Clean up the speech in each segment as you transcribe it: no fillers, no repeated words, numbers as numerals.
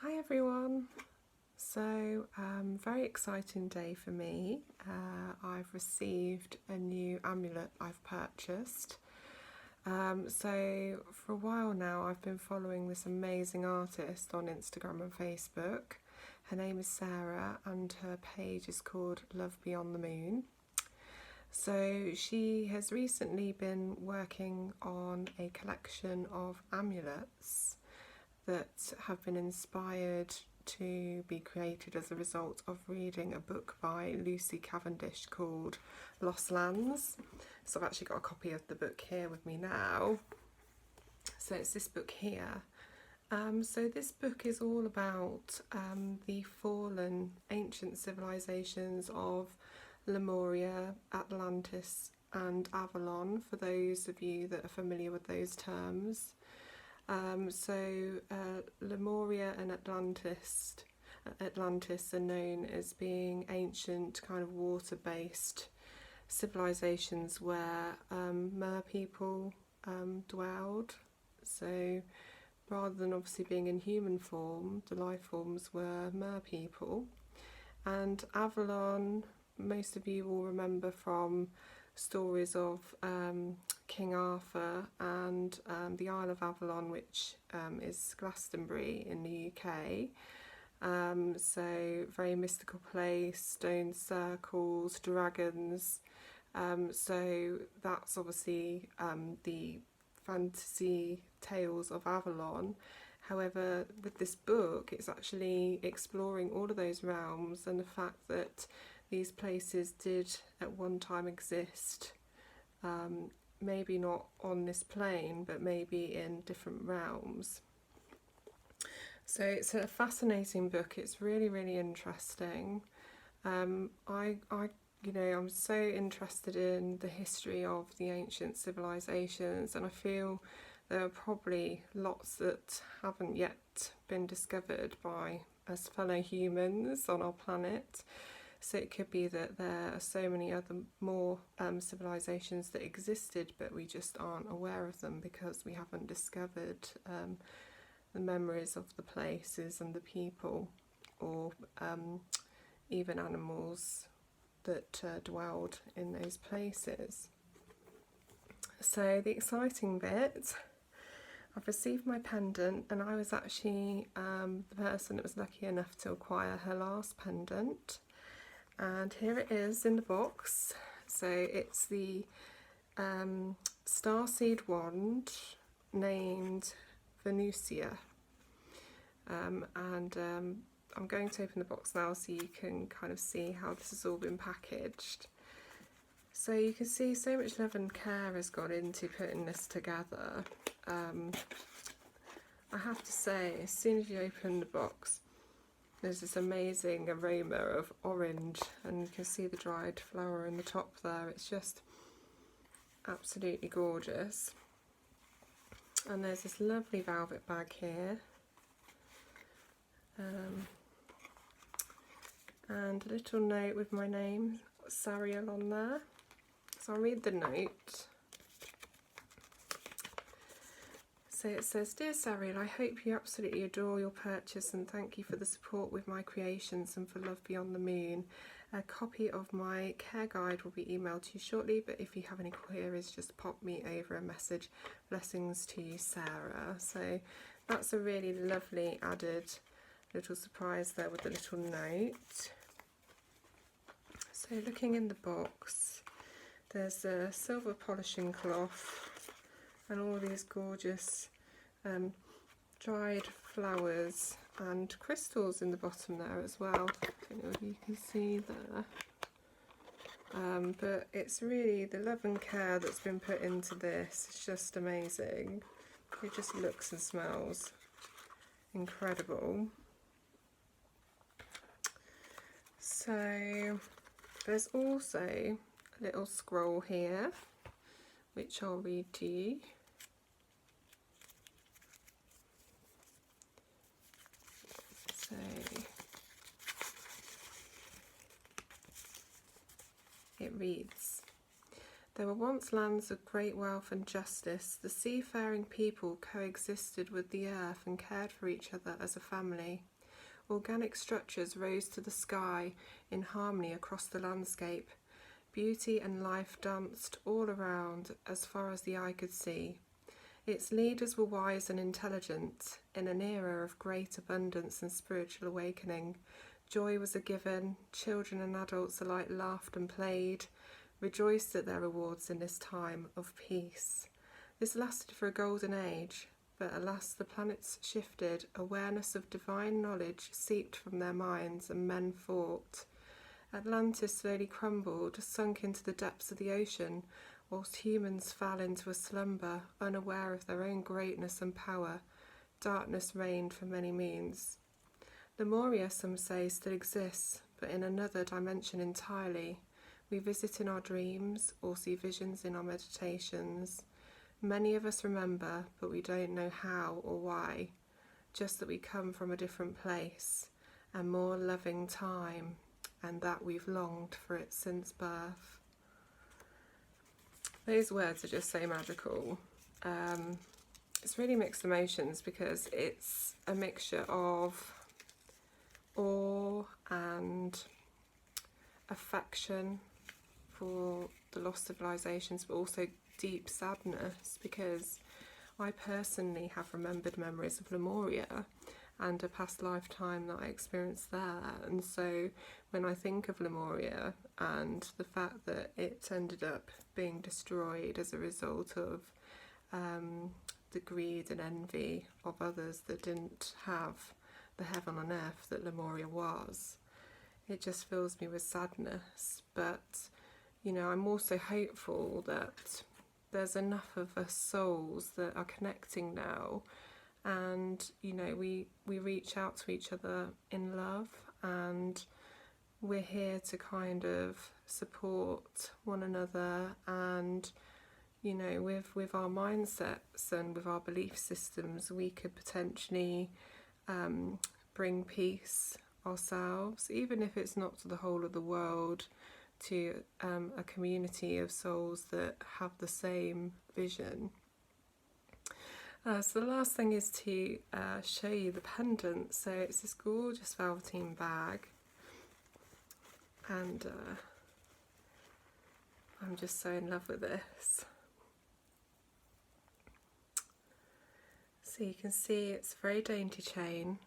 Hi everyone. So very exciting day for me. I've received a new amulet I've purchased. So for a while now I've been following this amazing artist on Instagram and Facebook. Her name is Sarah and her page is called Love Beyond the Moon. So she has recently been working on a collection of amulets that have been inspired to be created as a result of reading a book by Lucy Cavendish called Lost Lands. So I've actually got a copy of the book here with me now. So it's this book here. So this book is all about the fallen ancient civilizations of Lemuria, Atlantis and Avalon, for those of you that are familiar with those terms. Lemuria and Atlantis are known as being ancient kind of water-based civilizations where mer people dwelled. So rather than obviously being in human form, the life forms were mer people. And Avalon, most of you will remember from stories of King Arthur and the Isle of Avalon, which is Glastonbury in the UK. So very mystical place, stone circles, dragons. So that's obviously the fantasy tales of Avalon. However, with this book, it's actually exploring all of those realms and the fact that these places did at one time exist, maybe not on this plane, but maybe in different realms. So it's a fascinating book. It's really, really interesting. I'm so interested in the history of the ancient civilizations, and I feel there are probably lots that haven't yet been discovered by us fellow humans on our planet. So it could be that there are so many other more civilizations that existed, but we just aren't aware of them because we haven't discovered the memories of the places and the people, or even animals that dwelled in those places. So the exciting bit, I've received my pendant, and I was actually the person that was lucky enough to acquire her last pendant. And here it is in the box. So it's the starseed wand named Venusia. I'm going to open the box now so you can kind of see how this has all been packaged. So you can see so much love and care has gone into putting this together. I have to say, as soon as you open the box, there's this amazing aroma of orange, and you can see the dried flower in the top there. It's just absolutely gorgeous. And there's this lovely velvet bag here. And a little note with my name, Sariel, on there. So I'll read the note. So it says, "Dear Sariel, I hope you absolutely adore your purchase and thank you for the support with my creations and for Love Beyond the Moon. A copy of my care guide will be emailed to you shortly, but if you have any queries, just pop me over a message. Blessings to you, Sarah." So that's a really lovely added little surprise there with the little note. So looking in the box, there's a silver polishing cloth and all these gorgeous dried flowers and crystals in the bottom there as well. I don't know if you can see there. But it's really the love and care that's been put into this. It's just amazing. It just looks and smells incredible. So there's also a little scroll here, which I'll read to you. So it reads, There were once lands of great wealth and justice. The seafaring people coexisted with the earth and cared for each other as a family. Organic structures rose to the sky in harmony across the landscape. Beauty and life danced all around as far as the eye could see. Its leaders were wise and intelligent. In an era of great abundance and spiritual awakening, joy was a given. Children and adults alike laughed and played, rejoiced at their rewards in this time of peace. This lasted for a golden age, but alas, the planets shifted. Awareness of divine knowledge seeped from their minds, and men fought. Atlantis slowly crumbled, sunk into the depths of the ocean, whilst humans fell into a slumber, unaware of their own greatness and power. Darkness reigned for many moons. Lemuria, some say, still exists, but in another dimension entirely. We visit in our dreams or see visions in our meditations. Many of us remember, but we don't know how or why, just that we come from a different place, a more loving time, and that we've longed for it since birth. Those words are just so magical. It's really mixed emotions because it's a mixture of awe and affection for the lost civilizations, but also deep sadness because I personally have remembered memories of Lemuria and a past lifetime that I experienced there. And so when I think of Lemuria and the fact that it ended up being destroyed as a result of the greed and envy of others that didn't have the heaven on earth that Lemuria was, it just fills me with sadness. But you know, I'm also hopeful that there's enough of us souls that are connecting now, and you know, we reach out to each other in love, and we're here to kind of support one another. And you know, with our mindsets and with our belief systems, we could potentially bring peace ourselves, even if it's not to the whole of the world, to a community of souls that have the same vision. So the last thing is to show you the pendant. So it's this gorgeous velveteen bag, and I'm just so in love with this. So you can see it's a very dainty chain.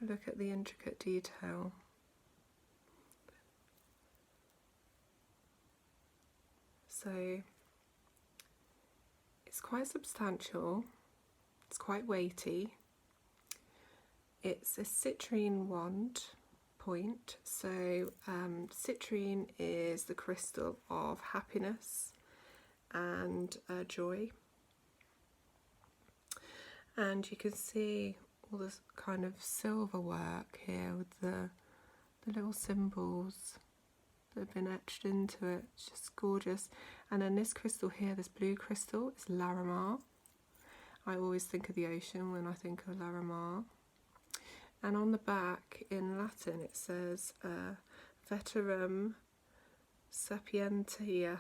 Look at the intricate detail. So it's quite substantial, it's quite weighty. It's a citrine wand point. So citrine is the crystal of happiness and joy. And you can see all this kind of silver work here with the little symbols that have been etched into it. It's just gorgeous. And then this crystal here, this blue crystal, is Larimar. I always think of the ocean when I think of Larimar. And on the back in Latin it says Veterum Sapientia.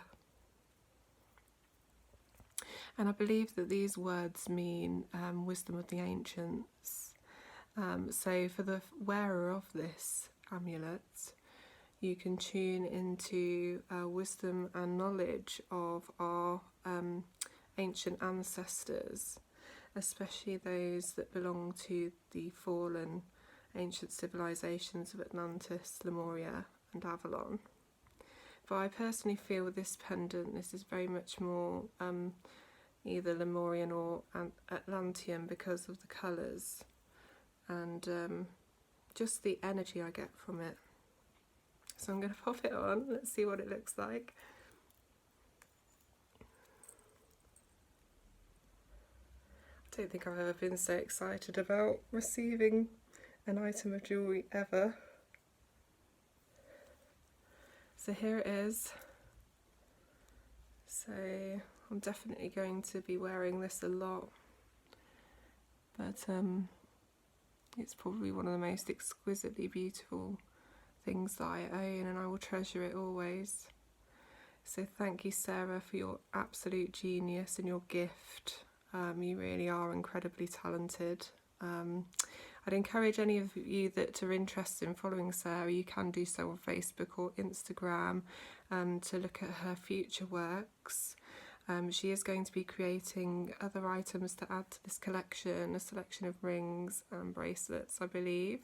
And I believe that these words mean wisdom of the ancients. So for the wearer of this amulet, you can tune into wisdom and knowledge of our ancient ancestors, especially those that belong to the fallen ancient civilizations of Atlantis, Lemuria and Avalon. But I personally feel with this pendant, this is very much more either Lemurian or Atlantean because of the colours and just the energy I get from it. So I'm going to pop it on, let's see what it looks like. I don't think I've ever been so excited about receiving an item of jewellery ever. So here it is. So I'm definitely going to be wearing this a lot, but it's probably one of the most exquisitely beautiful things that I own, and I will treasure it always. So thank you, Sarah, for your absolute genius and your gift. You really are incredibly talented. I'd encourage any of you that are interested in following Sarah, you can do so on Facebook or Instagram, to look at her future works. She is going to be creating other items to add to this collection, a selection of rings and bracelets, I believe.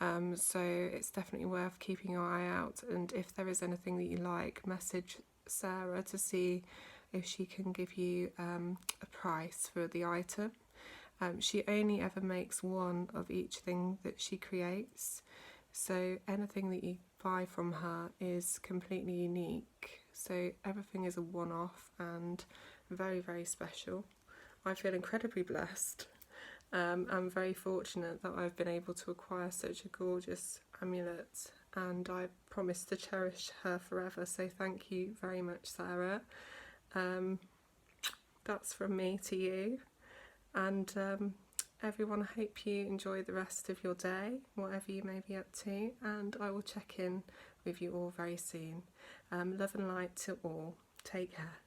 So it's definitely worth keeping your eye out, and if there is anything that you like, message Sarah to see if she can give you a price for the item. She only ever makes one of each thing that she creates, so anything that you buy from her is completely unique, so everything is a one-off and very, very special. I feel incredibly blessed. I'm very fortunate that I've been able to acquire such a gorgeous amulet, and I promise to cherish her forever, so thank you very much, Sarah. That's from me to you, and everyone, I hope you enjoy the rest of your day, whatever you may be up to, and I will check in with you all very soon. Love and light to all. Take care.